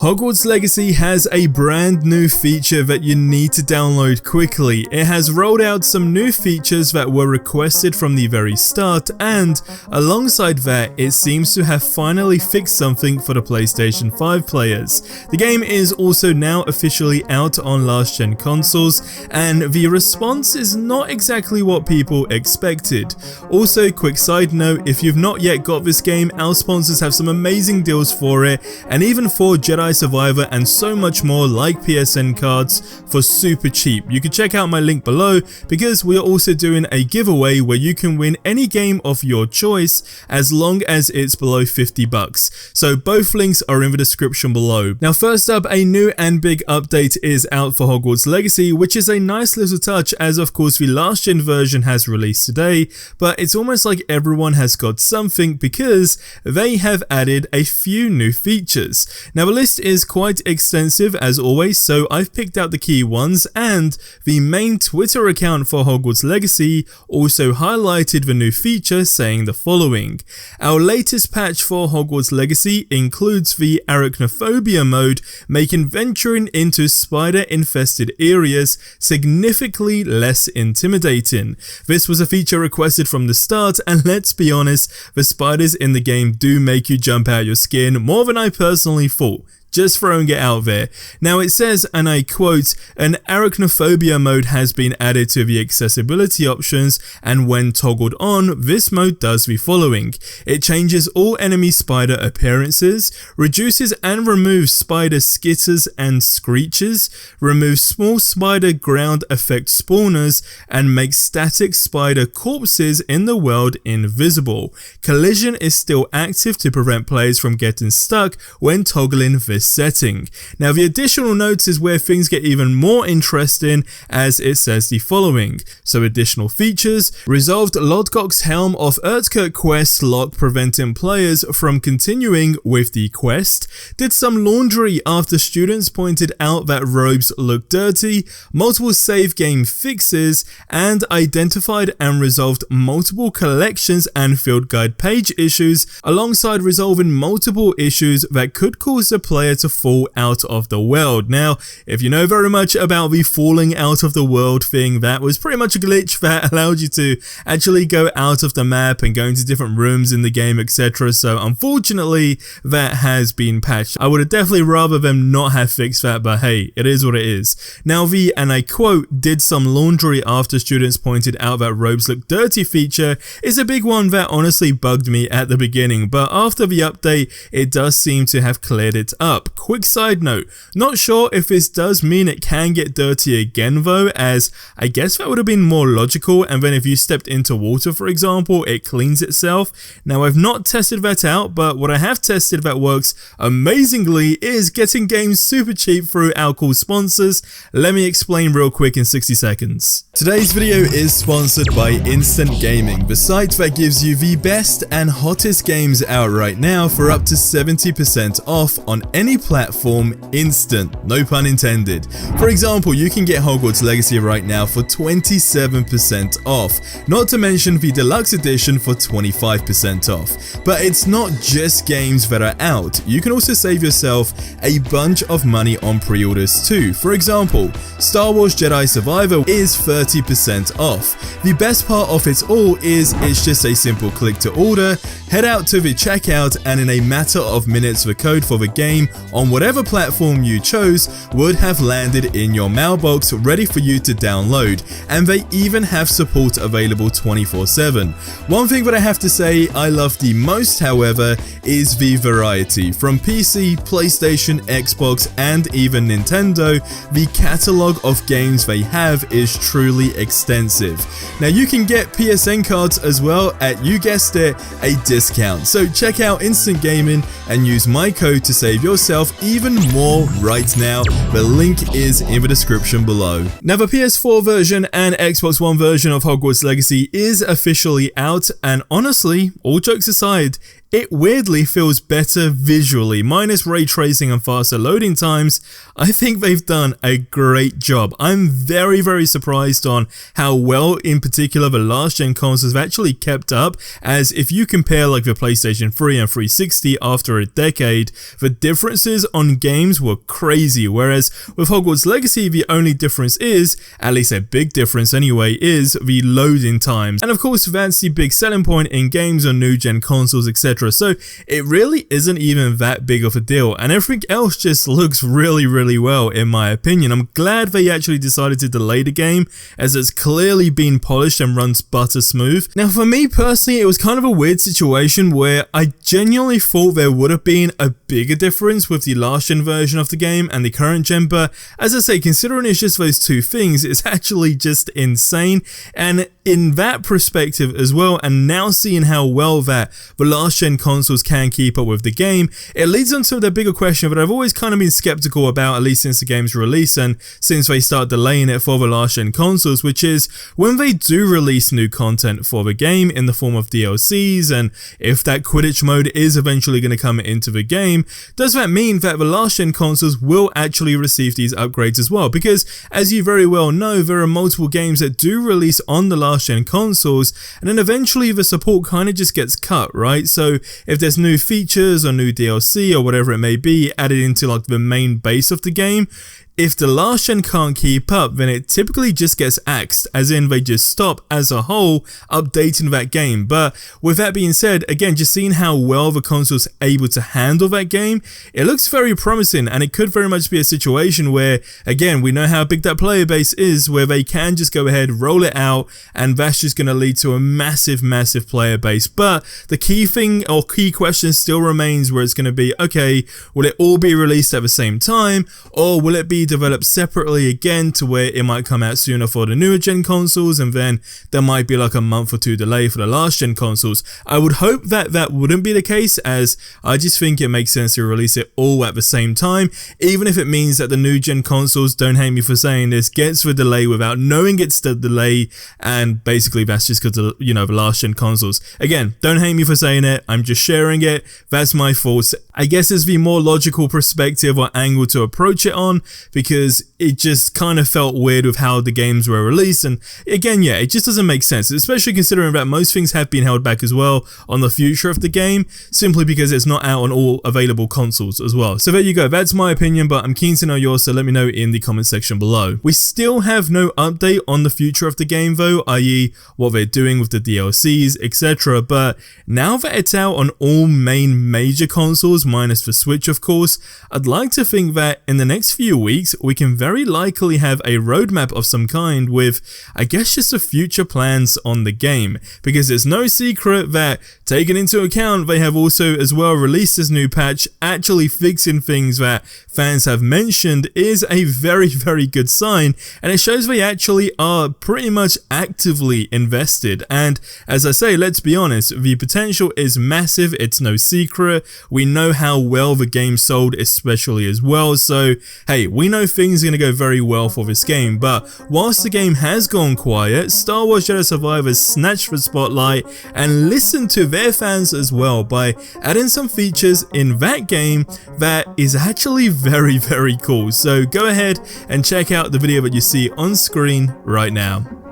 Hogwarts Legacy has a brand new feature that you need to download quickly. It has rolled out some new features that were requested from the very start, and alongside that, it seems to have finally fixed something for the PlayStation 5 players. The game is also now officially out on last-gen consoles, and the response is not exactly what people expected. Also, quick side note, if you've not yet got this game, our sponsors have some amazing deals for it, and even for Jedi Survivor and so much more like PSN cards for super cheap. You can check out my link below because we are also doing a giveaway where you can win any game of your choice as long as it's below 50 bucks. So both links are in the description below. Now first up, a new and big update is out for Hogwarts Legacy, which is a nice little touch as of course the last gen version has released today, but it's almost like everyone has got something because they have added a few new features. Now the list is quite extensive as always, so I've picked out the key ones, and the main Twitter account for Hogwarts Legacy also highlighted the new feature, saying the following: our latest patch for Hogwarts Legacy includes the arachnophobia mode, making venturing into spider infested areas significantly less intimidating. This was a feature requested from the start, and let's be honest, the spiders in the game do make you jump out your skin more than I personally thought. Just throwing it out there. Now it says, and I quote, an arachnophobia mode has been added to the accessibility options, and when toggled on, this mode does the following. It changes all enemy spider appearances, reduces and removes spider skitters and screeches, removes small spider ground effect spawners, and makes static spider corpses in the world invisible. Collision is still active to prevent players from getting stuck when toggling this setting. Now the additional notes is where things get even more interesting, as it says the following. So additional features: resolved Lodgok's Helm of Urtkirk quest lock, preventing players from continuing with the quest, did some laundry after students pointed out that robes look dirty, multiple save game fixes, and identified and resolved multiple collections and field guide page issues, alongside resolving multiple issues that could cause the player to fall out of the world. Now, if you know very much about the falling out of the world thing, that was pretty much a glitch that allowed you to actually go out of the map and go into different rooms in the game, etc. So unfortunately, that has been patched. I would have definitely rather them not have fixed that, but hey, it is what it is. Now the, and I quote, did some laundry after students pointed out that robes look dirty feature is a big one that honestly bugged me at the beginning, but after the update, it does seem to have cleared it up. Quick side note, not sure if this does mean it can get dirty again though, as I guess that would have been more logical, and then if you stepped into water for example, it cleans itself. Now I've not tested that out, but what I have tested that works amazingly is getting games super cheap through our cool sponsors. Let me explain real quick in 60 seconds. Today's video is sponsored by Instant Gaming, the site that gives you the best and hottest games out right now for up to 70% off on any platform instant, no pun intended. For example, you can get Hogwarts Legacy right now for 27% off, not to mention the Deluxe edition for 25% off. But it's not just games that are out, you can also save yourself a bunch of money on pre-orders too. For example, Star Wars Jedi Survivor is 30% off. The best part of it all is it's just a simple click to order, head out to the checkout, and in a matter of minutes the code for the game on whatever platform you chose would have landed in your mailbox ready for you to download, and they even have support available 24/7. One thing that I have to say I love the most, however, is the variety. From PC, PlayStation, Xbox, and even Nintendo, the catalogue of games they have is truly extensive. Now you can get PSN cards as well at, you guessed it, a discount. So check out Instant Gaming and use my code to save yourself even more right now. The link is in the description below. Now the PS4 version and Xbox One version of Hogwarts Legacy is officially out, and honestly, all jokes aside, it weirdly feels better visually, minus ray tracing and faster loading times. I think they've done a great job. I'm very surprised on how well in particular the last gen consoles have actually kept up, as if you compare like the PlayStation 3 and 360 after a decade, the differences on games were crazy, whereas with Hogwarts Legacy the only difference is, at least a big difference anyway, is the loading times. And of course that's the big selling point in games on new gen consoles, etc. So it really isn't even that big of a deal, and everything else just looks really well in my opinion. I'm glad they actually decided to delay the game, as it's clearly been polished and runs butter smooth. Now for me personally, it was kind of a weird situation where I genuinely thought there would have been a bigger difference with the last gen version of the game and the current gen, but as I say, considering it's just those two things, it's actually just insane. And in that perspective as well, and now seeing how well that the last gen consoles can keep up with the game, it leads on to the bigger question that I've always kind of been skeptical about, at least since the game's release and since they start delaying it for the last gen consoles, which is when they do release new content for the game in the form of DLCs, and if that Quidditch mode is eventually going to come into the game, does that mean that the last gen consoles will actually receive these upgrades as well? Because as you very well know, there are multiple games that do release on the last gen consoles, and then eventually the support kind of just gets cut, right? So if there's new features or new DLC or whatever it may be added into like the main base of the game, if the last gen can't keep up, then it typically just gets axed, as in they just stop as a whole updating that game. But with that being said, again, just seeing how well the console's able to handle that game, it looks very promising, and it could very much be a situation where, again, we know how big that player base is, where they can just go ahead, roll it out, and that's just going to lead to a massive player base. But the key thing or key question still remains, where it's going to be, okay, will it all be released at the same time, or will it be developed separately again to where it might come out sooner for the newer gen consoles, and then there might be like a month or two delay for the last gen consoles? I would hope that that wouldn't be the case, as I just think it makes sense to release it all at the same time, even if it means that the new gen consoles, don't hate me for saying this, gets the delay without knowing it's the delay, and basically that's just because of, you know, the last gen consoles. Again, don't hate me for saying it, I'm just sharing it, that's my thoughts. I guess it's the more logical perspective or angle to approach it on, because it just kind of felt weird with how the games were released, and again, yeah, it just doesn't make sense, especially considering that most things have been held back as well on the future of the game, simply because it's not out on all available consoles as well. So there you go, that's my opinion, but I'm keen to know yours, so let me know in the comment section below. We still have no update on the future of the game though, i.e. what they're doing with the DLCs, etc, but now that it's out on all main major consoles, minus the Switch of course, I'd like to think that in the next few weeks we can very likely have a roadmap of some kind with, I guess, just the future plans on the game, because it's no secret that, taking into account they have also as well released this new patch actually fixing things that fans have mentioned, is a very good sign, and it shows they actually are pretty much actively invested. And as I say, let's be honest, the potential is massive, it's no secret, we know how well the game sold especially as well, so hey, we know things are going to go very well for this game. But whilst the game has gone quiet, Star Wars Jedi Survivor snatched the spotlight and listened to their fans as well by adding some features in that game that is actually very cool. So go ahead and check out the video that you see on screen right now.